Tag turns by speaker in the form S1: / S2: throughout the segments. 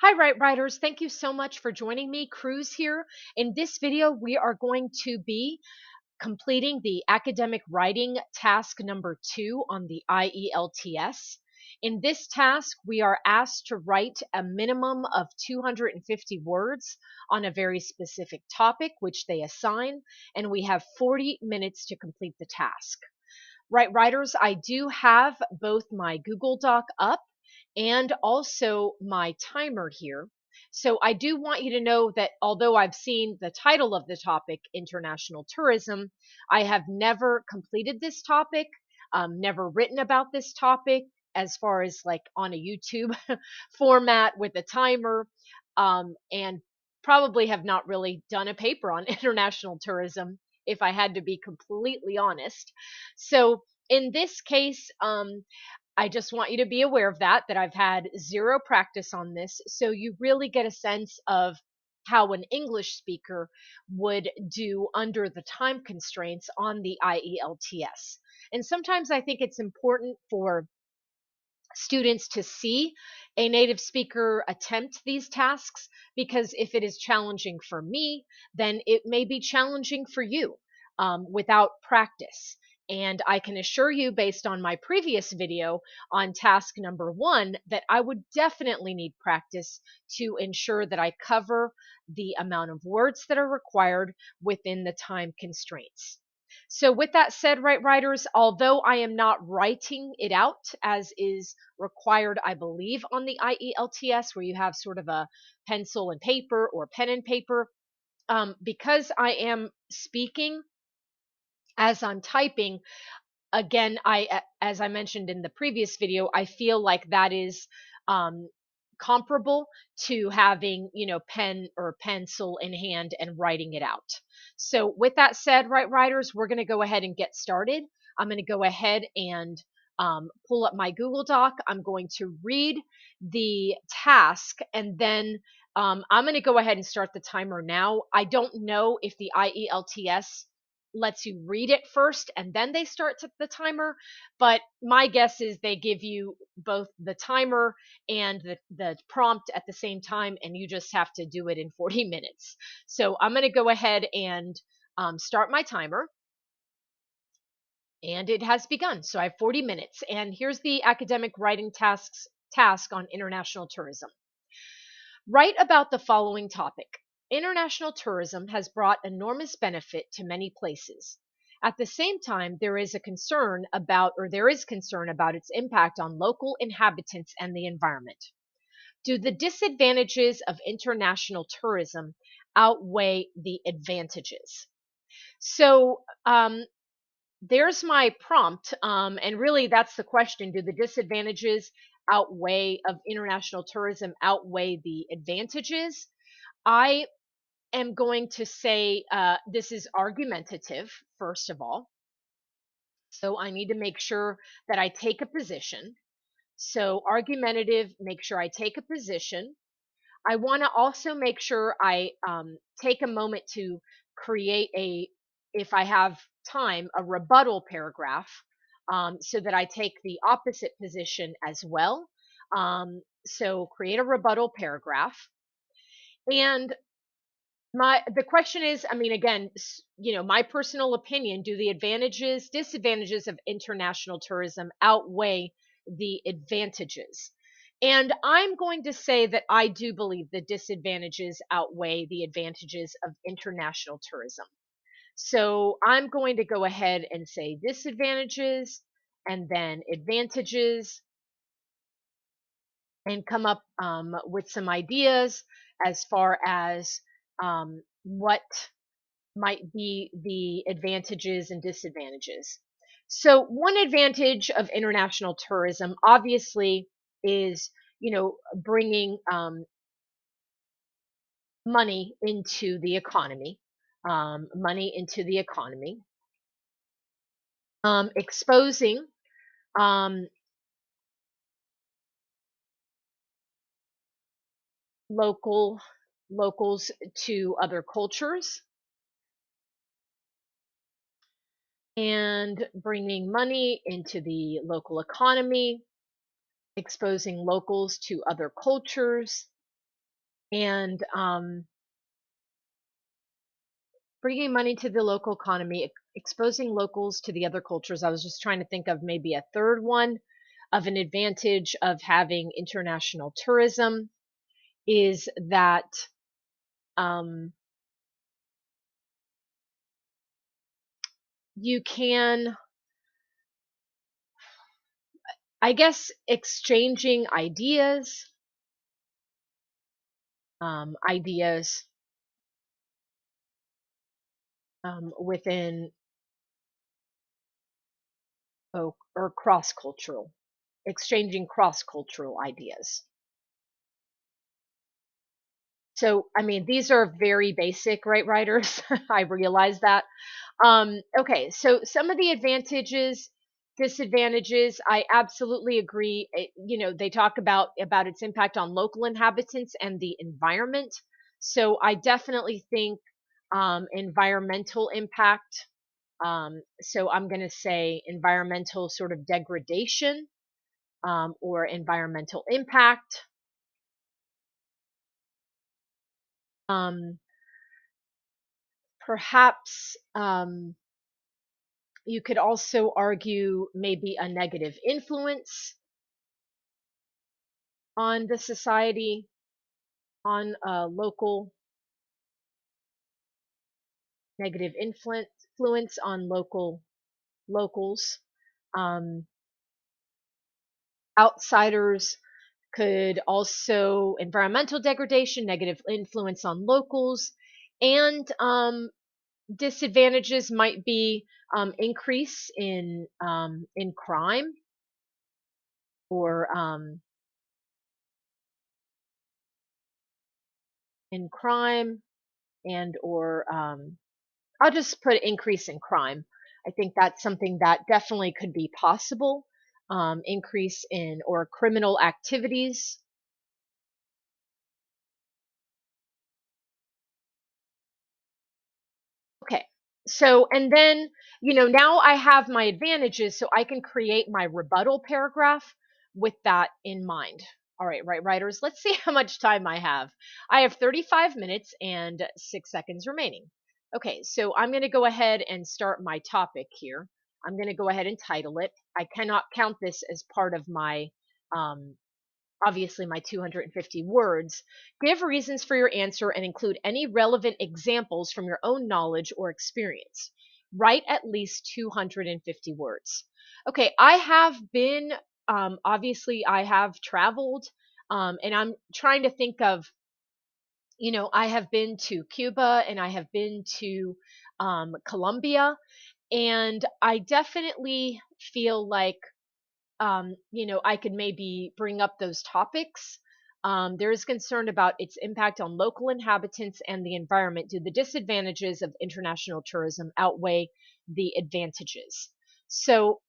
S1: Hi, Right Writers. Thank you so much for joining me. Cruz here. In this video, we are going to be completing the academic writing task number 2 on the IELTS. In this task, we are asked to write a minimum of 250 words on a very specific topic, which they assign, and we have 40 minutes to complete the task. Right Writers, I do have both my Google Doc up and also my timer here. So I do want you to know that although I've seen the title of the topic, international tourism, I have never completed this topic, never written about this topic as far as like on a YouTube format with a timer, and probably have not really done a paper on international tourism if I had to be completely honest. So in this case, I just want you to be aware of that I've had zero practice on this. So you really get a sense of how an English speaker would do under the time constraints on the IELTS. And sometimes I think it's important for students to see a native speaker attempt these tasks, because if it is challenging for me, then it may be challenging for you without practice. And I can assure you, based on my previous video on task number 1, that I would definitely need practice to ensure that I cover the amount of words that are required within the time constraints. So, with that said, Right Writers, although I am not writing it out as is required, I believe, on the IELTS, where you have sort of a pencil and paper or pen and paper, because I am speaking as I'm typing, again, as I mentioned in the previous video, I feel like that is um, comparable to having, pen or pencil in hand and writing it out. So with that said, Right Writers, we're going to go ahead and get started. I'm going to go ahead and pull up my Google Doc. I'm going to read the task, and then I'm going to go ahead and start the timer now. I don't know if the IELTS lets you read it first and then they start the timer, but my guess is they give you both the timer and the prompt at the same time, and you just have to do it in 40 minutes. So I'm going to go ahead and start my timer, and it has begun. So I have 40 minutes, and here's the academic writing task on international tourism. Write about the following topic. International tourism has brought enormous benefit to many places. At the same time, there is concern about its impact on local inhabitants and the environment. Do the disadvantages of international tourism outweigh the advantages? So, there's my prompt, and really that's the question: do the disadvantages of international tourism outweigh the advantages? I am going to say this is argumentative, first of all. So I need to make sure that I take a position. So argumentative, make sure I take a position. I want to also make sure I take a moment to create if I have time, a rebuttal paragraph, so that I take the opposite position as well. So create a rebuttal paragraph. And the question is, I mean, again, my personal opinion: do the disadvantages of international tourism outweigh the advantages? And I'm going to say that I do believe the disadvantages outweigh the advantages of international tourism. So I'm going to go ahead and say disadvantages and then advantages, and come up with some ideas as far as what might be the advantages and disadvantages. So, one advantage of international tourism obviously is, bringing money into the economy, exposing um, local locals to other cultures, and bringing money into the local economy, exposing locals to other cultures, and bringing money to the local economy, exposing locals to the other cultures. I was just trying to think of maybe a third one of an advantage of having international tourism is that um, you can, I guess, exchanging ideas within or cross cultural, exchanging cross cultural ideas. So, I mean, these are very basic, right, writers? I realize that. Okay, so some of the advantages, disadvantages, I absolutely agree. They talk about its impact on local inhabitants and the environment. So I definitely think environmental impact. So I'm going to say environmental sort of degradation or environmental impact. Um, Perhaps you could also argue maybe a negative influence on the society, on local negative influence on locals. Um, Outsiders could also environmental degradation, negative influence on locals, and disadvantages might be increase in crime or in crime and or I'll just put increase in crime. I think that's something that definitely could be possible. Increase in or criminal activities. Okay. So, and then, now I have my advantages, so I can create my rebuttal paragraph with that in mind. All right, right, writers, let's see how much time I have. I have 35 minutes and 6 seconds remaining. Okay, so I'm going to go ahead and start my topic here. I'm going to go ahead and title it. I cannot count this as part of my um, obviously my 250 words. Give reasons for your answer and include any relevant examples from your own knowledge or experience. Write at least 250 words. Okay, I have been, obviously, I have traveled, and I'm trying to think of, I have been to Cuba and I have been to Colombia, and I definitely feel like I could maybe bring up those topics. There is concern about its impact on local inhabitants and the environment. Do the disadvantages of international tourism outweigh the advantages? So,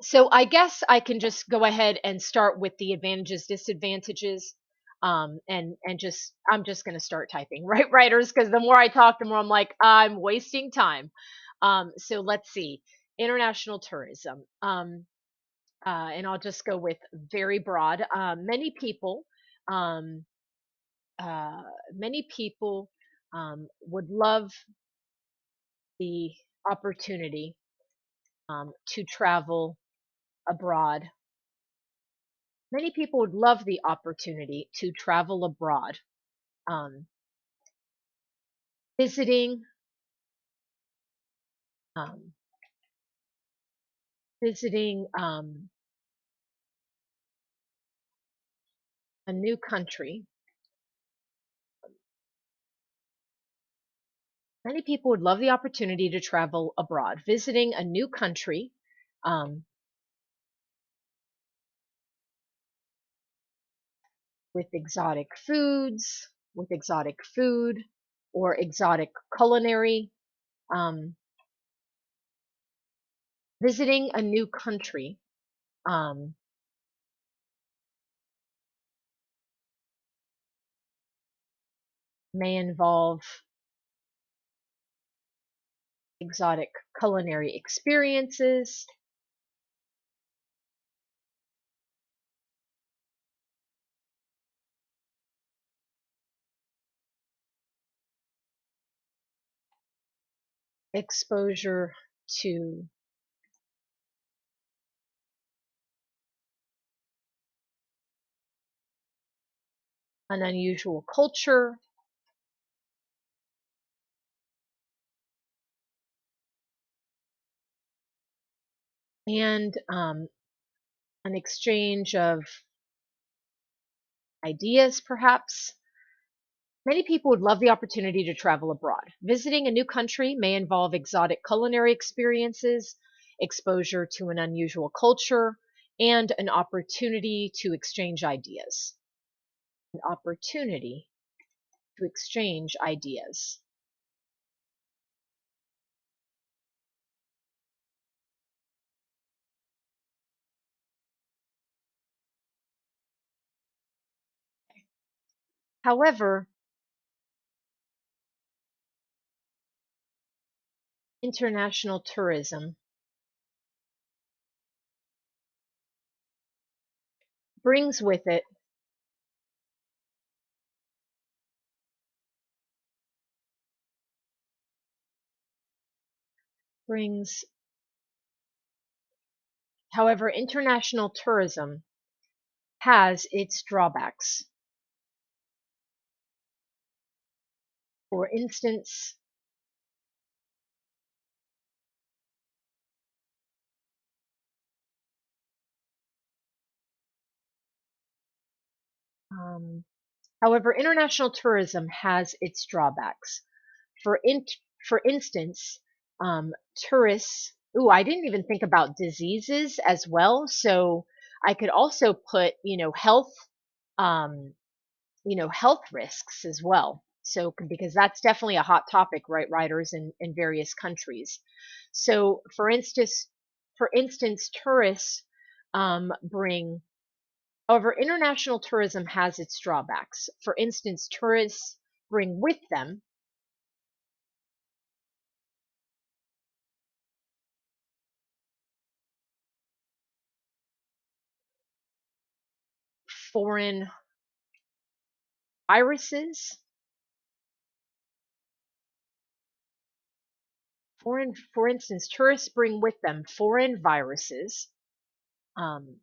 S1: so I guess I can just go ahead and start with the advantages, disadvantages, and just I'm just going to start typing, right, writers? Because the more I talk, the more I'm like I'm wasting time. So let's see, international tourism. And I'll just go with very broad. Um, uh, many people would love the opportunity to travel abroad. Many people would love the opportunity to travel abroad, um, visiting, um, visiting a new country. Many people would love the opportunity to travel abroad, visiting a new country, um, with exotic food or exotic culinary, um, visiting a new country um, may involve exotic culinary experiences, exposure to an unusual culture and an exchange of ideas, perhaps. Many people would love the opportunity to travel abroad. Visiting a new country may involve exotic culinary experiences, exposure to an unusual culture, and an opportunity to exchange ideas. An opportunity to exchange ideas. However, international tourism brings with it brings however international tourism has its drawbacks. For instance, um, however international tourism has its drawbacks. For in, for instance, tourists. Ooh, I didn't even think about diseases as well. So I could also put, um, health risks as well. So because that's definitely a hot topic, right, writers in various countries. So for instance, tourists bring. However, international tourism has its drawbacks. For instance, tourists bring with them foreign viruses. For instance, tourists bring with them foreign viruses. Um,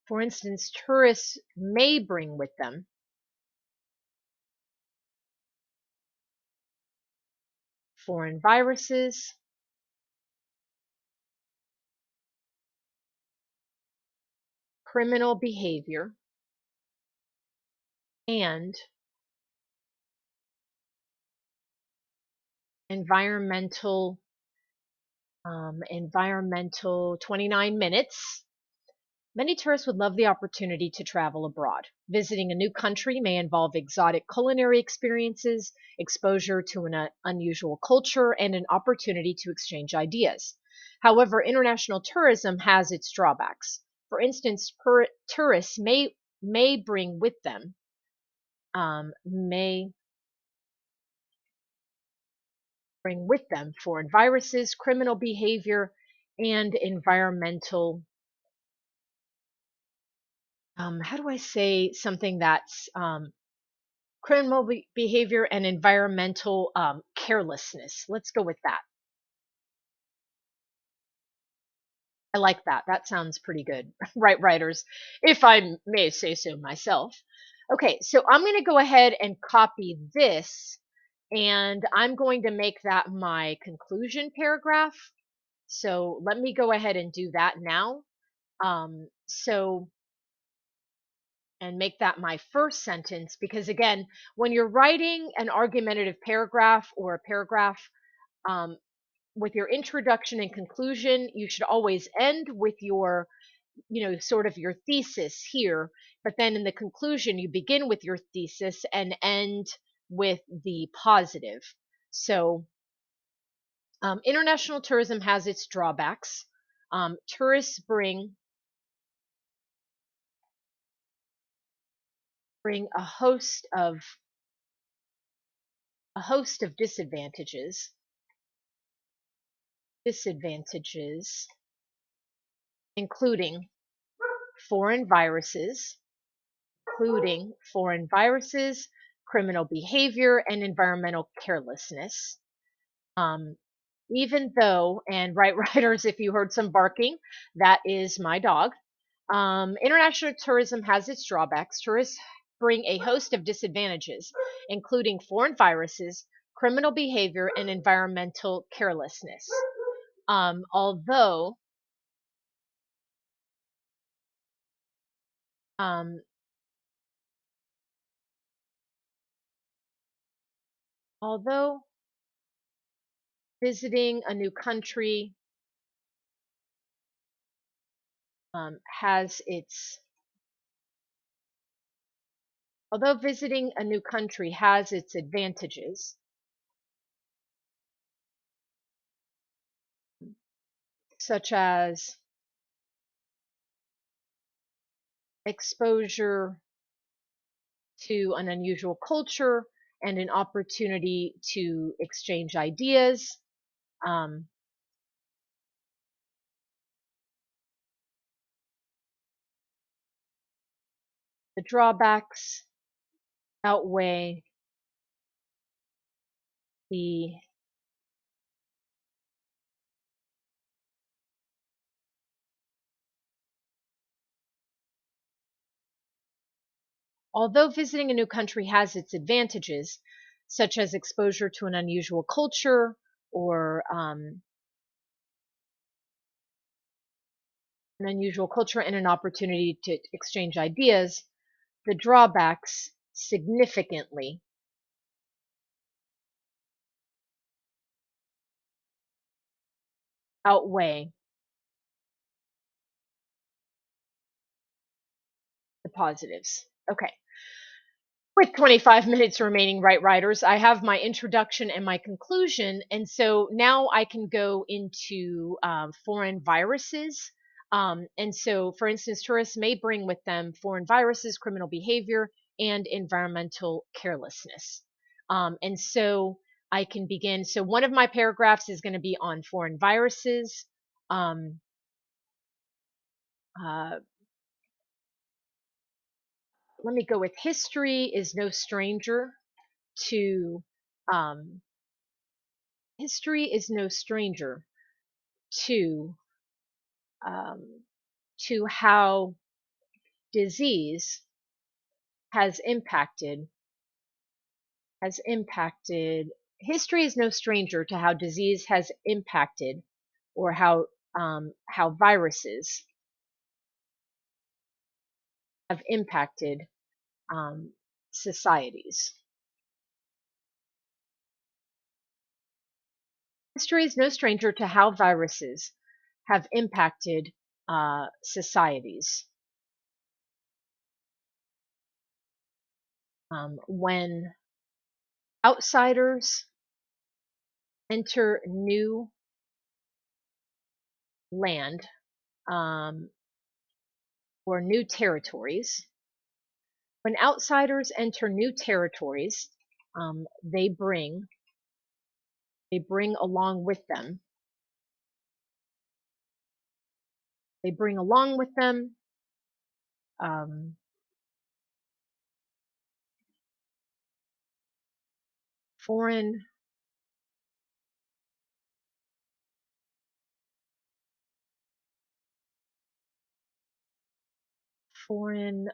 S1: for instance, tourists may bring with them foreign viruses, criminal behavior, and environmental 29 minutes. Many tourists would love the opportunity to travel abroad. Visiting a new country may involve exotic culinary experiences, exposure to an unusual culture, and an opportunity to exchange ideas. However, international tourism has its drawbacks. For instance, tourists may bring with them may bring with them foreign viruses, criminal behavior, and environmental. How do I say something that's criminal behavior and environmental carelessness. Let's go with that. I like that. That sounds pretty good. Right, writers, if I may say so myself. Okay, so I'm going to go ahead and copy this and I'm going to make that my conclusion paragraph. So let me go ahead and do that now. So and make that my first sentence because again, when you're writing an argumentative paragraph or a paragraph, um, with your introduction and conclusion, you should always end with your, sort of your thesis here. But then in the conclusion, you begin with your thesis and end with the positive. So, international tourism has its drawbacks. Tourists bring a host of disadvantages, including foreign viruses, including foreign viruses, criminal behavior, and environmental carelessness. Um, Even though, and right, writers, if you heard some barking, that is my dog. International tourism has its drawbacks. Tourists bring a host of disadvantages, including foreign viruses, criminal behavior, and environmental carelessness. Um, although, um, although visiting a new country has its although visiting a new country has its advantages, such as exposure to an unusual culture and an opportunity to exchange ideas. Um, the drawbacks outweigh the although visiting a new country has its advantages, such as exposure to an unusual culture or and an opportunity to exchange ideas, the drawbacks significantly outweigh the positives. Okay. With 25 minutes remaining, right, writers, I have my introduction and my conclusion. And so now I can go into foreign viruses. And so, for instance, tourists may bring with them foreign viruses, criminal behavior, and environmental carelessness. And so I can begin. So, one of my paragraphs is going to be on foreign viruses. Um, uh, Let me go with history is no stranger to um, history is no stranger to um, how disease has impacted history is no stranger to how disease has impacted or how viruses have impacted societies. History is no stranger to how viruses have impacted societies. When outsiders enter new land um, or new territories, when outsiders enter new territories, they bring along with them they bring along with them um, foreign foreign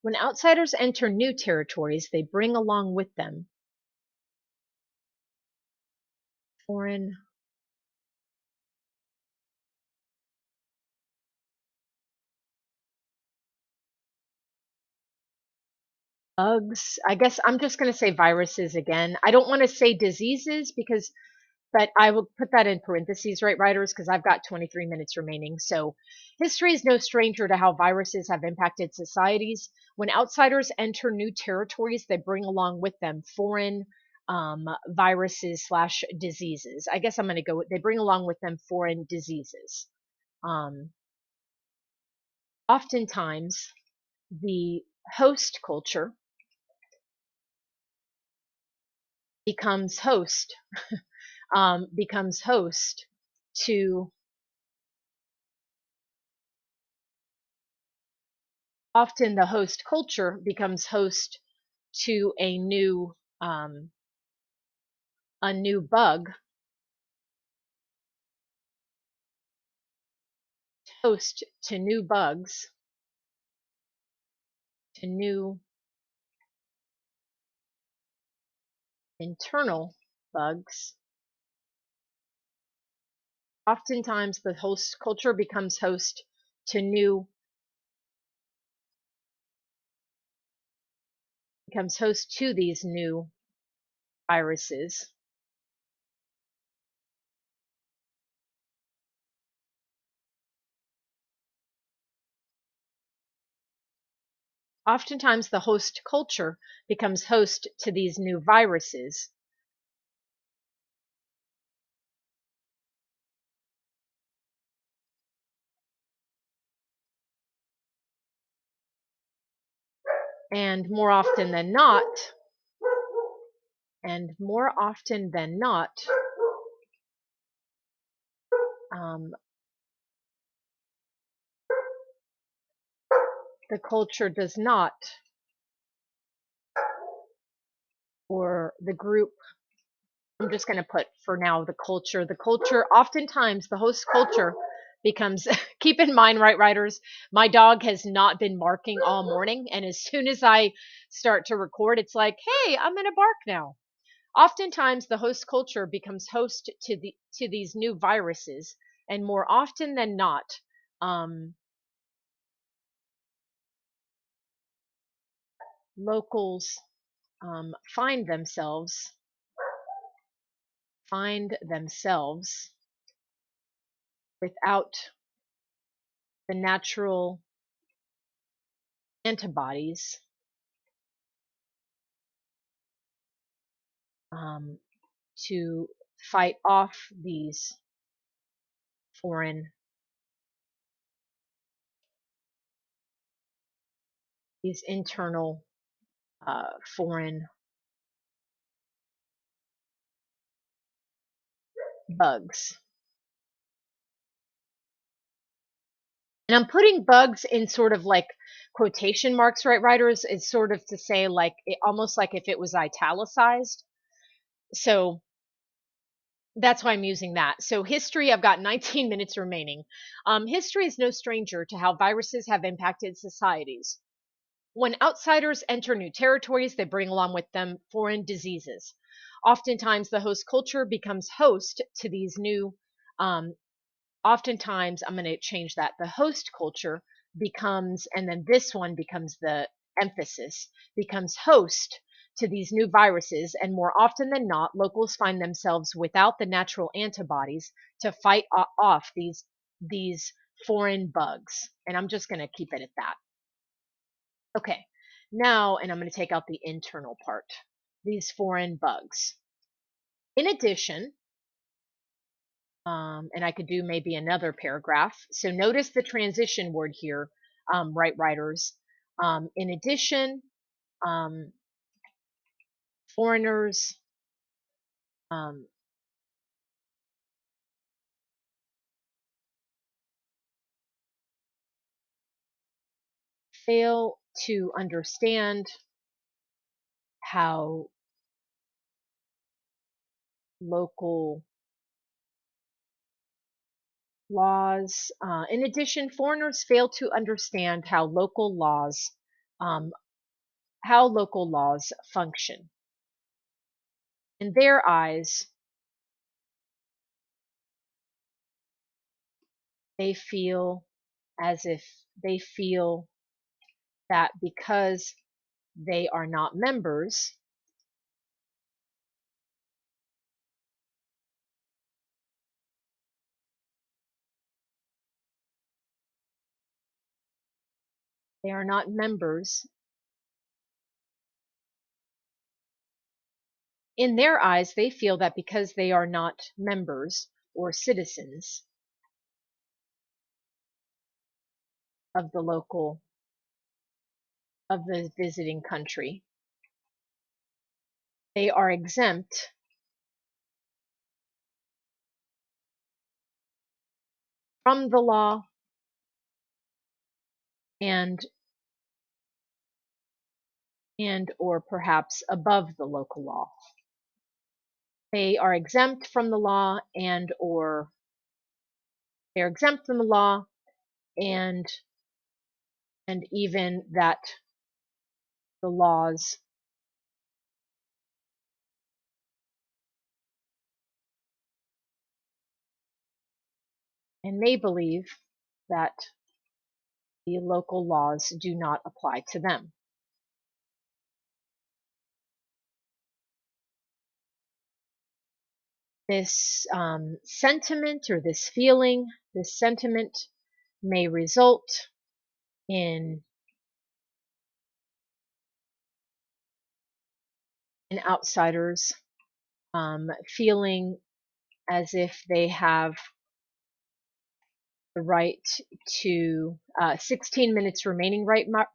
S1: when outsiders enter new territories, they bring along with them foreign bugs. I guess I'm just going to say viruses again. I don't want to say diseases because but I will put that in parentheses, right, writers, because I've got 23 minutes remaining. So, history is no stranger to how viruses have impacted societies. When outsiders enter new territories, they bring along with them foreign viruses slash diseases. I guess I'm going to go with they bring along with them foreign diseases. Um, Oftentimes, the host culture becomes host, becomes host to, often the host culture becomes host to a new bug, host to new bugs, to new internal bugs. Oftentimes the host culture becomes host to new becomes host to these new viruses. Oftentimes the host culture becomes host to these new viruses. And more often than not, and more often than not, um, the culture does not, or the group, I'm just going to put for now the culture, oftentimes the host culture becomes, keep in mind, right, writers, my dog has not been barking all morning. And as soon as I start to record, it's like, hey, I'm going to bark now. Oftentimes the host culture becomes host to these new viruses. And more often than not, um, locals find themselves without the natural antibodies um, to fight off foreign these internal foreign bugs. And I'm putting bugs in sort of like quotation marks, right, writers? It's sort of to say like almost like if it was italicized. So that's why I'm using that. So history, I've got 19 minutes remaining. History is no stranger to how viruses have impacted societies. When outsiders enter new territories, they bring along with them foreign diseases. Oftentimes, the host culture becomes host to these new um, oftentimes I'm going to change that. The host culture becomes, and then this one becomes the emphasis, becomes host to these new viruses. And more often than not, locals find themselves without the natural antibodies to fight off these foreign bugs. And I'm just going to keep it at that. Okay. Now, and I'm going to take out the internal part, these foreign bugs. In addition, and I could do maybe another paragraph. So notice the transition word here, right, writers. In addition, um, foreigners um, fail to understand how local laws, in addition, foreigners fail to understand um, how local laws function. In their eyes, they feel as if they feel that because they are not members, they are not members. In their eyes, they feel that because they are not members or citizens of of the visiting country, They are exempt from the law and or perhaps above the local law. They are exempt from the law and or they're exempt from the law and even that the laws and may believe that the local laws do not apply to them. This sentiment or this feeling, this sentiment may result in outsiders feeling as if they have the right to 16 minutes remaining,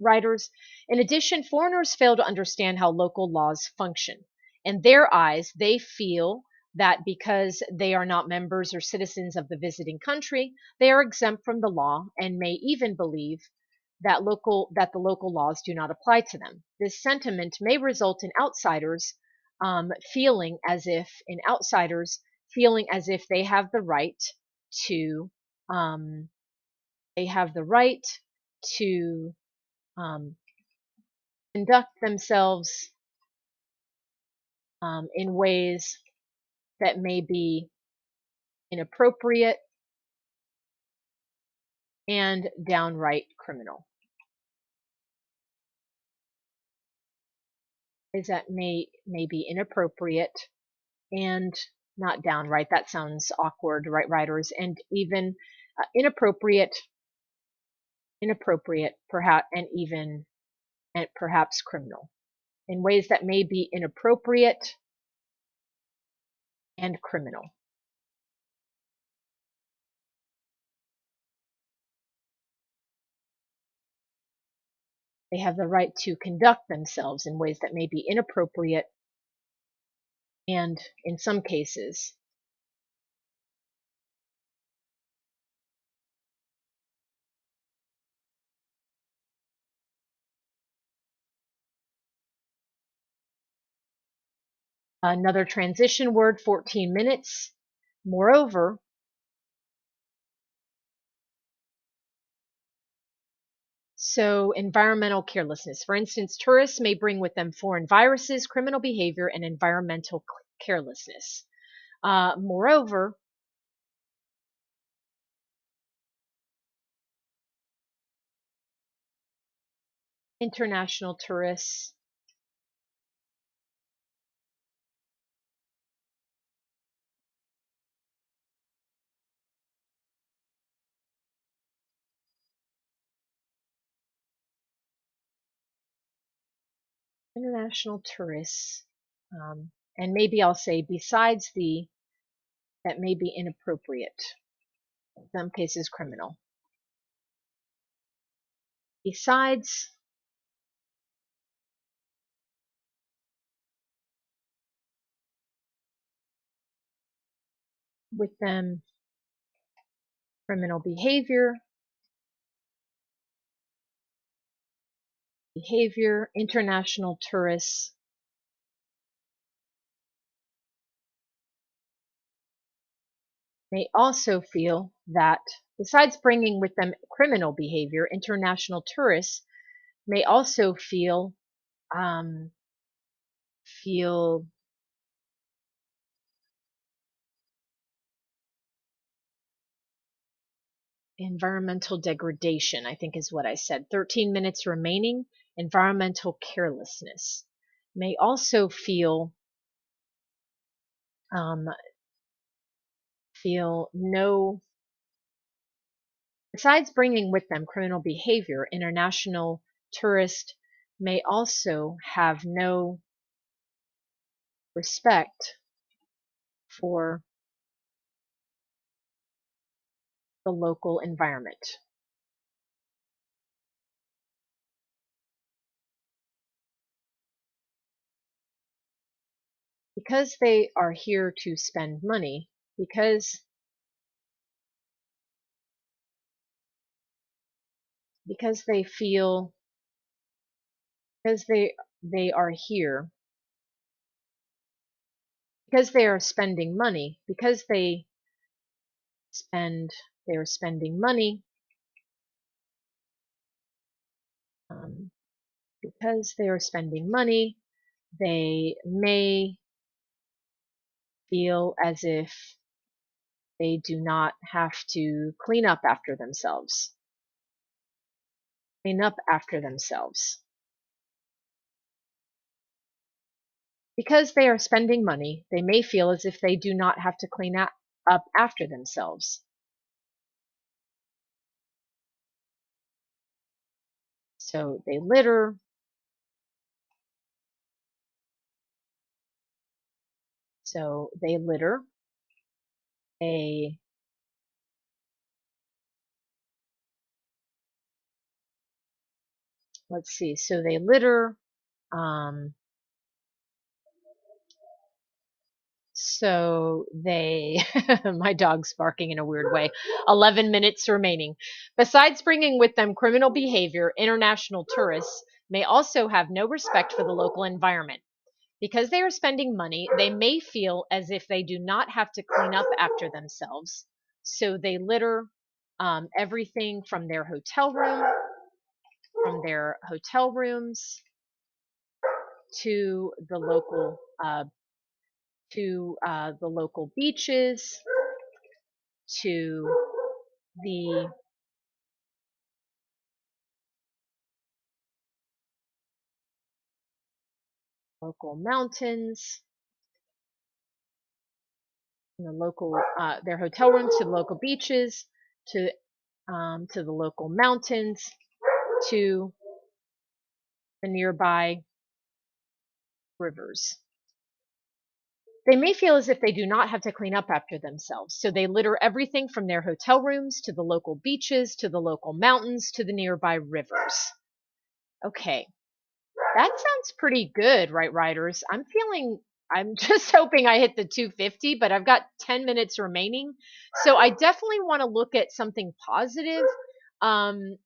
S1: writers. In addition, foreigners fail to understand how local laws function. In their eyes, they feel that because they are not members or citizens of the visiting country, they are exempt from the law and may even believe that the local laws do not apply to them. This sentiment may result in outsiders feeling as if they have the right to um, to um, conduct themselves in ways that may be inappropriate and downright criminal. Is that may be inappropriate and not downright. That sounds awkward, right, writers? And even inappropriate, perhaps, and perhaps criminal, in ways that may be inappropriate and criminal. They have the right to conduct themselves in ways that may be inappropriate and, in some cases, another transition word, 14 minutes. Moreover, so environmental carelessness. For instance, tourists may bring with them foreign viruses, criminal behavior, and environmental carelessness. Moreover, international tourists international tourists, and maybe I'll say besides that may be inappropriate, in some cases criminal. Besides with them criminal behavior, international tourists may also feel that besides bringing with them criminal behavior, international tourists may also um, feel environmental degradation, I think is what I said. 13 minutes remaining, environmental carelessness. May also um, feel no, besides bringing with them criminal behavior, international tourists may also have no respect for the local environment. because they are here to spend money, because they feel, because they are here, because they are spending money, because they are spending money, um, because they are spending money, they may feel as if they do not have to clean up after themselves. Clean up after themselves. Because they are spending money, they may feel as if they do not have to clean up after themselves. So they litter, so they litter, they let's see, so they litter, um, so they, my dog's barking in a weird way. 11 minutes remaining. Besides bringing with them criminal behavior, international tourists may also have no respect for the local environment. Because they are spending money, they may feel as if they do not have to clean up after themselves. So they litter everything from their hotel rooms to the local beaches, to the local mountains, and their hotel rooms to the local beaches, to the local mountains, to the nearby rivers. They may feel as if they do not have to clean up after themselves, so they litter everything from their hotel rooms to the local beaches to the local mountains to the nearby rivers. Okay, that sounds pretty good, right, writers? I'm just hoping I hit the 250, but I've got 10 minutes remaining. So I definitely want to look at something positive. Um,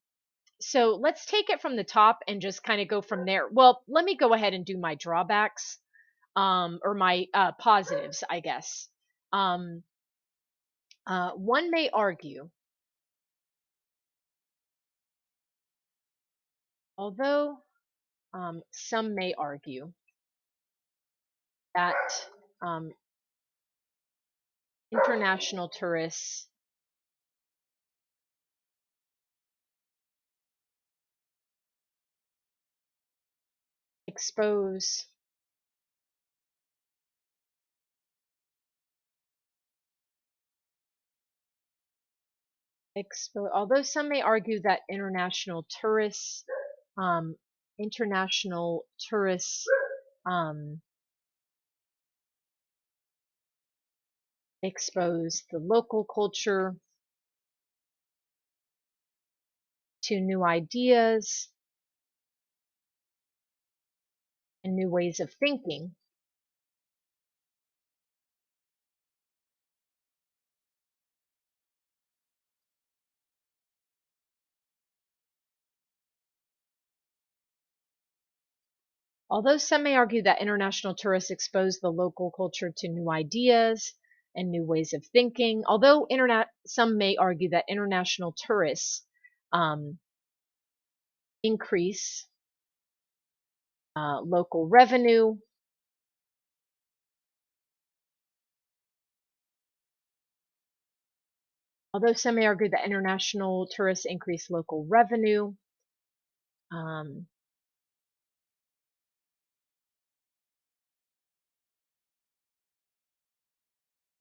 S1: so let's take it from the top and just kind of go from there. Well, let me go ahead and do my drawbacks, or my positives, I guess. Um, one may argue, although some may argue that um, international tourists expose although some may argue that um, international tourists um, expose the local culture to new ideas and new ways of thinking. Although some may argue that international tourists expose the local culture to new ideas and new ways of thinking, some may argue that international tourists um, increase local revenue, although some may argue that international tourists increase local revenue, um,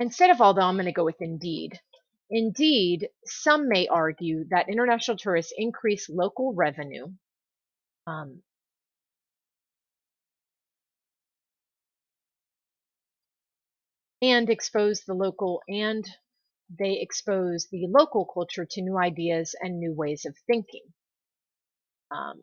S1: instead of although, I'm going to go with indeed. Indeed, some may argue that international tourists increase local revenue, um, and they expose the local culture to new ideas and new ways of thinking. Um,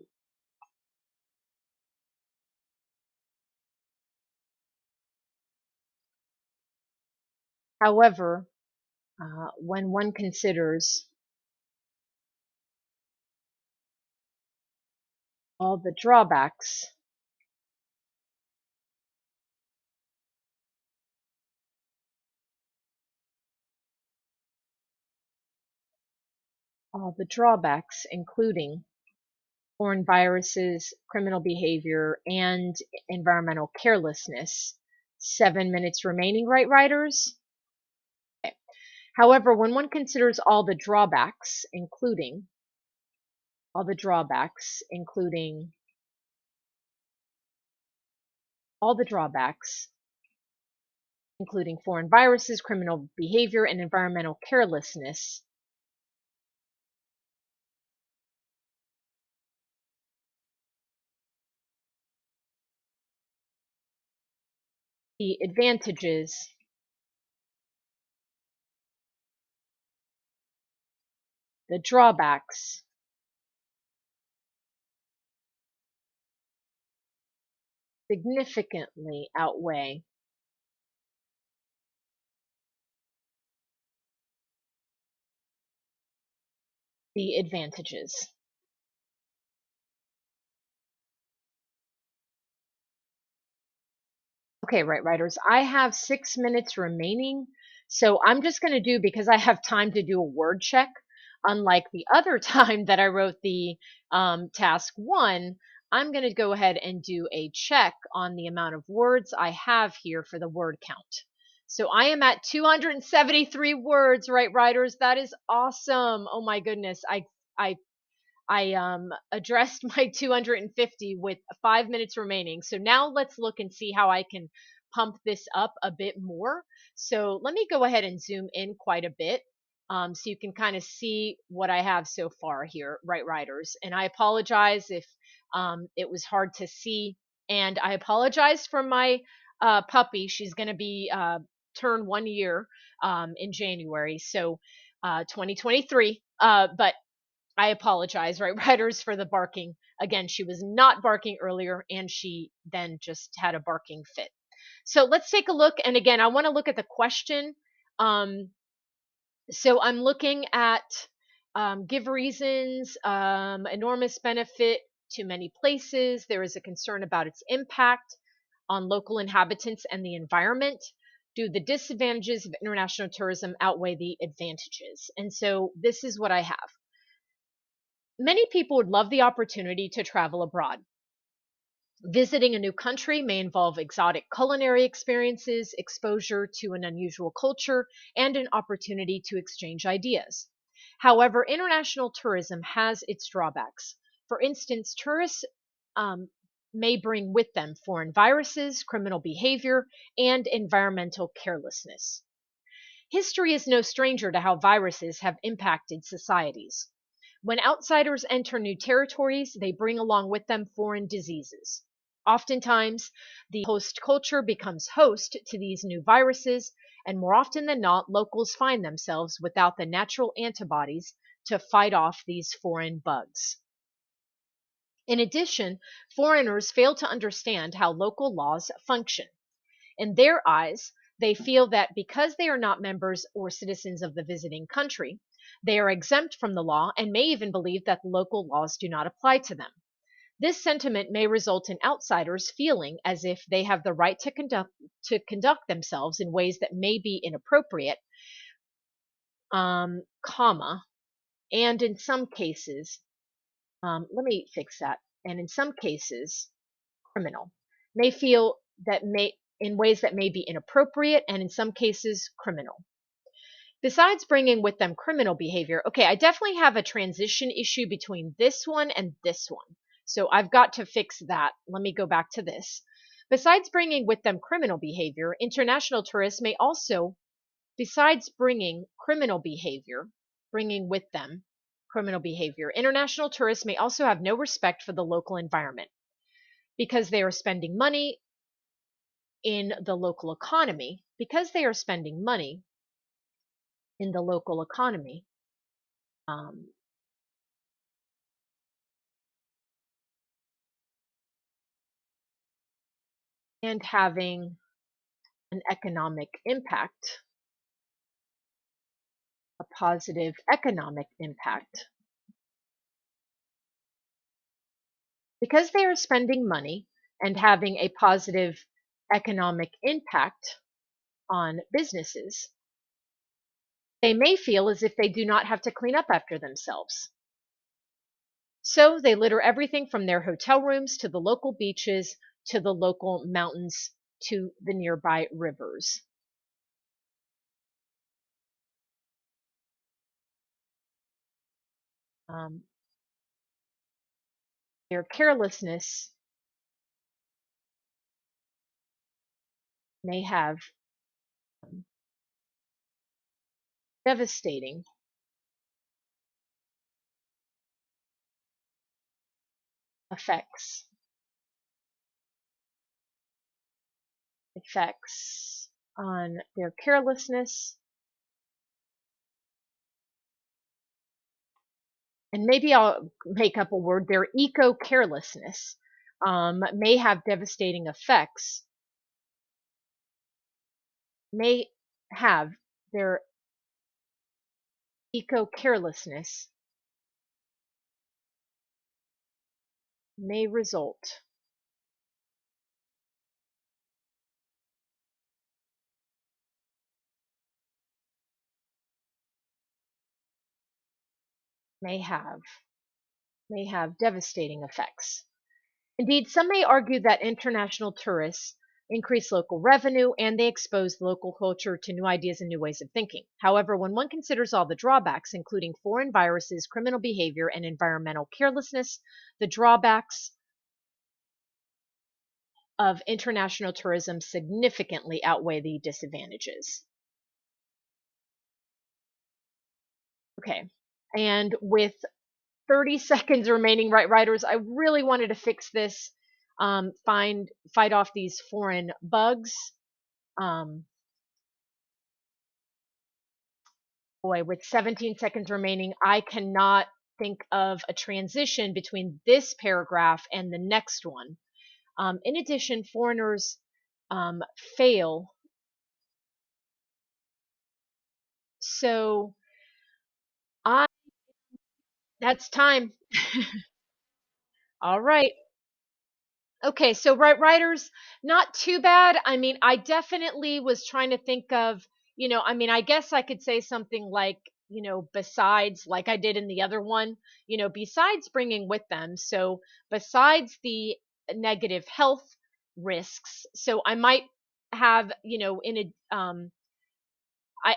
S1: However, when one considers all the drawbacks, including foreign viruses, criminal behavior, and environmental carelessness. 7 minutes remaining, right, writers? Okay. However, when one considers all the drawbacks, all the drawbacks, including foreign viruses, criminal behavior, and environmental carelessness, the advantages, the drawbacks, significantly outweigh the advantages. Okay, right, writers. I have 6 minutes remaining. So I'm just going to do, because I have time to do a word check, unlike the other time that I wrote the task one, I'm going to go ahead and do a check on the amount of words I have here for the word count. So I am at 273 words, right, writers? That is awesome. Oh my goodness. I addressed my 250 with 5 minutes remaining. So now let's look and see how I can pump this up a bit more. So let me go ahead and zoom in quite a bit, so you can kind of see what I have so far here, right, writers. And I apologize if it was hard to see. And I apologize for my puppy. She's going to be turn 1 year in January. So 2023. But I apologize, right, writers, for the barking. Again, she was not barking earlier, and she then just had a barking fit. So let's take a look. And again, I want to look at the question. Um, so I'm looking at give reasons, enormous benefit to many places. There is a concern about its impact on local inhabitants and the environment. Do the disadvantages of international tourism outweigh the advantages? And so this is what I have. Many people would love the opportunity to travel abroad. Visiting a new country may involve exotic culinary experiences, exposure to an unusual culture, and an opportunity to exchange ideas. However, international tourism has its drawbacks. For instance, tourists um, may bring with them foreign viruses, criminal behavior, and environmental carelessness. History is no stranger to how viruses have impacted societies. When outsiders enter new territories, they bring along with them foreign diseases. Oftentimes, the host culture becomes host to these new viruses, and more often than not, locals find themselves without the natural antibodies to fight off these foreign bugs. In addition, foreigners fail to understand how local laws function. In their eyes, they feel that because they are not members or citizens of the visiting country, they are exempt from the law and may even believe that local laws do not apply to them. This sentiment may result in outsiders feeling as if they have the right to conduct themselves in ways that may be inappropriate, comma, and in some cases, let me fix that. And in some cases, criminal. May feel that may in ways that may be inappropriate and in some cases criminal. Besides bringing with them criminal behavior, okay, I definitely have a transition issue between this one and this one. So I've got to fix that. Let me go back to this. Besides bringing with them criminal behavior, international tourists may also, besides bringing with them criminal behavior, international tourists may also have no respect for the local environment because they are spending money in the local economy, because they are spending money in the local economy, um, and having an economic impact. a positive economic impact. Because they are spending money and having a positive economic impact on businesses, they may feel as if they do not have to clean up after themselves. So they litter everything from their hotel rooms to the local beaches to the local mountains to the nearby rivers. Um, their carelessness may have devastating effects. Effects on their carelessness, and maybe I'll make up a word, their eco carelessness may have devastating effects, may have their eco carelessness may result, may have, may have devastating effects. Indeed, some may argue that international tourists increase local revenue and they expose local culture to new ideas and new ways of thinking. However, when one considers all the drawbacks, including foreign viruses, criminal behavior, and environmental carelessness, the drawbacks of international tourism significantly outweigh the disadvantages. Okay. And with 30 seconds remaining, right, writers, I really wanted to fix this, fight off these foreign bugs. Um, Boy, with 17 seconds remaining, I cannot think of a transition between this paragraph and the next one. In addition, foreigners um, fail. So I that's time. All right. Okay, so writers, not too bad. I mean, I definitely was trying to think of, I mean, I guess I could say something like, besides, like I did in the other one, besides bringing with them. So besides the negative health risks, so I might have, in a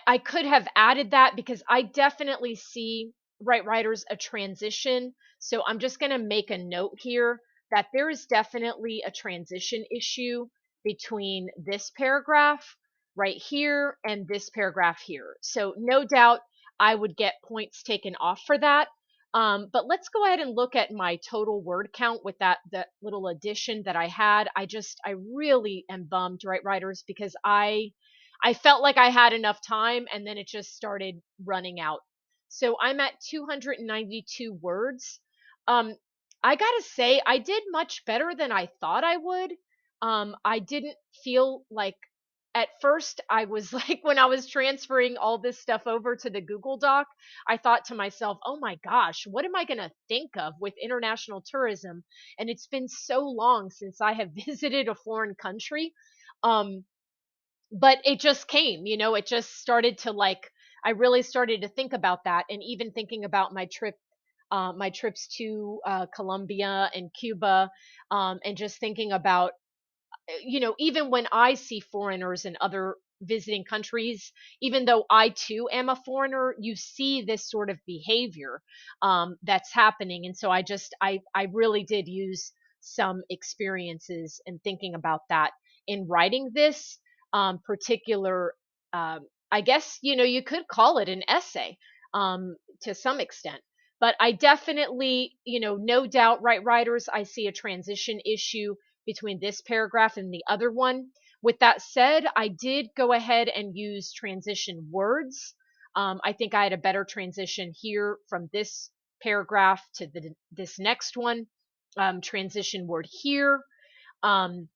S1: I could have added that because I definitely see, right, writers, a transition. So I'm just going to make a note here that there is definitely a transition issue between this paragraph right here and this paragraph here. So no doubt I would get points taken off for that. But let's go ahead and look at my total word count with that little addition that I had. I really am bummed, right, writers, because I felt like I had enough time and then it just started running out. So I'm at 292 words. Um, I gotta say, I did much better than I thought I would. I didn't feel like, at first, I was like, when I was transferring all this stuff over to the Google Doc, I thought to myself, oh my gosh, what am I going to think of with international tourism? And it's been so long since I have visited a foreign country. Um, but it just came, it just started to, like, I really started to think about that, and even thinking about my trips to Colombia and Cuba, and just thinking about, even when I see foreigners in other visiting countries, even though I too am a foreigner, you see this sort of behavior that's happening. And so I really did use some experiences and thinking about that in writing this particular, I guess, you could call it an essay to some extent. But I definitely, no doubt, right, writers, I see a transition issue between this paragraph and the other one. With that said, I did go ahead and use transition words. I think I had a better transition here from this paragraph to this next one. Transition word here. Um,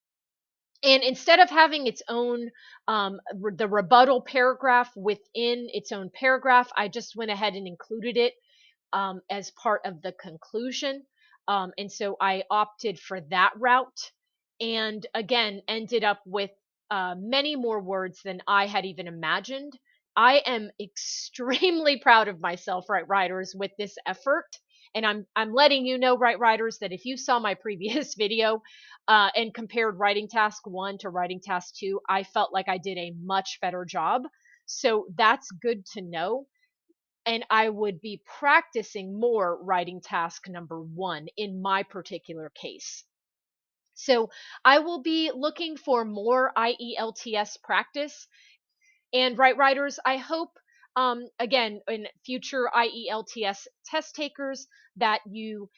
S1: And instead of having its own the rebuttal paragraph within its own paragraph, I just went ahead and included it as part of the conclusion. And so I opted for that route, and again ended up with many more words than I had even imagined. I am extremely proud of myself, right writers, with this effort. And I'm letting you know, right writers, that if you saw my previous video and compared writing task 1 to writing task 2, I felt like I did a much better job. So that's good to know, and I would be practicing more writing task number 1 in my particular case. So I will be looking for more IELTS practice. And right writers, I hope, again, in future IELTS test takers, that you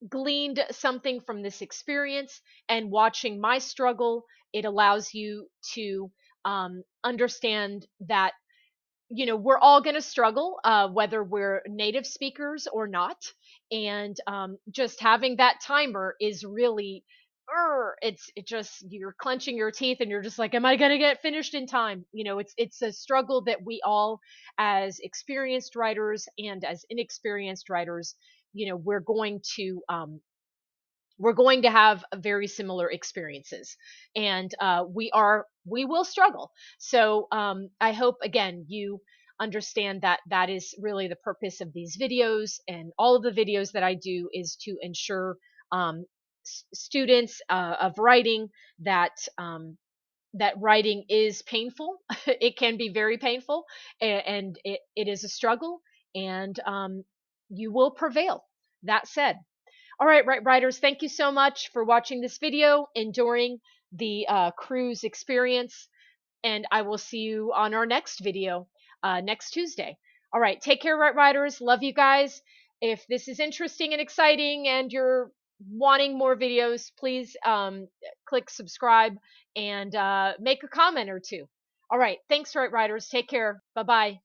S1: gleaned something from this experience, and watching my struggle, it allows you to understand that we're all going to struggle, whether we're native speakers or not. And just having that timer is really, it just, you're clenching your teeth and you're just like, am I going to get finished in time? It's a struggle that we all, as experienced writers and as inexperienced writers, we're going to have very similar experiences, and we will struggle. So I hope, again, you understand that that is really the purpose of these videos, and all of the videos that I do is to ensure students of writing that that writing is painful. It can be very painful, and it is a struggle, and you will prevail. That said, all right, right writers, thank you so much for watching this video, enduring the cruise experience, and I will see you on our next video next Tuesday. All right, take care, right writers. Love you guys. If this is interesting and exciting and you're wanting more videos, please click subscribe and make a comment or two. All right, thanks, right writers. Take care. Bye bye.